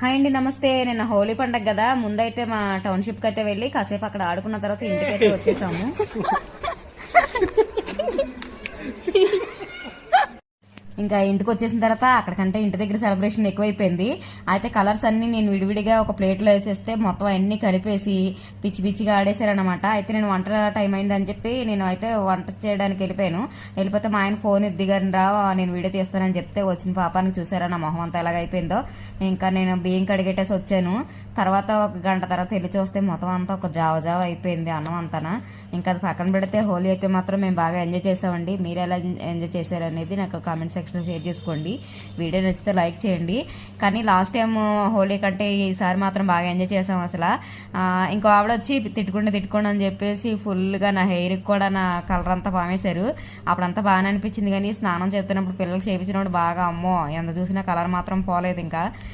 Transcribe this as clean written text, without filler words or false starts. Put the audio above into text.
Hi అండి, నమస్తే. నిన్న హోలీ పండగ కదా, ముందైతే మా టౌన్షిప్ కి అయితే వెళ్ళి కాసేపు అక్కడ ఆడుకున్న తర్వాత ఇంటికైతే వచ్చేసాము. ఇంకా ఇంటికి వచ్చేసిన తర్వాత అక్కడికంటే ఇంటి దగ్గర సెలబ్రేషన్ ఎక్కువైపోయింది. అయితే కలర్స్ అన్ని నేను విడివిడిగా ఒక ప్లేట్లో వేసేస్తే మొత్తం అన్ని కలిపేసి పిచ్చి పిచ్చిగా ఆడేశారనమాట. అయితే నేను వంట టైం అయిందని చెప్పి నేను అయితే వంట చేయడానికి వెళ్ళిపోతే మా ఆయన ఫోన్ ఎద్దిగాని రా, నేను వీడియో తీస్తానని చెప్తే వచ్చిన పాపానికి చూసారా నా మొహం అంతా ఎలాగైపోయిందో. ఇంకా నేను బియ్యం కడిగేటేసి వచ్చాను. తర్వాత ఒక గంట తర్వాత వెళ్ళి చూస్తే మొత్తం అంతా ఒక జావ అయిపోయింది అన్నం అంతా. ఇంకా అది పక్కన పెడితే హోలీ అయితే మాత్రం మేము బాగా ఎంజాయ్ చేసామండి. మీరు ఎలా ఎంజాయ్ చేశారు అనేది నాకు కామెంట్ సెక్షన్లో షేర్ చేసుకోండి. వీడియో నచ్చితే లైక్ చేయండి. కానీ లాస్ట్ టైం హోలీ కంటే ఈసారి మాత్రం బాగా ఎంజాయ్ చేసాం అసలు. ఇంకో ఆవిడ వచ్చి తిట్టుకోండి అని చెప్పేసి ఫుల్గా నా హెయిర్కి కూడా నా కలర్ అంతా పామేశారు. అప్పుడంతా బాగానే అనిపించింది, కానీ స్నానం చేస్తున్నప్పుడు పిల్లలకి చేయించినప్పుడు బాగా అమ్మో ఎంత చూసినా కలర్ మాత్రం పోలేదు. ఇంకా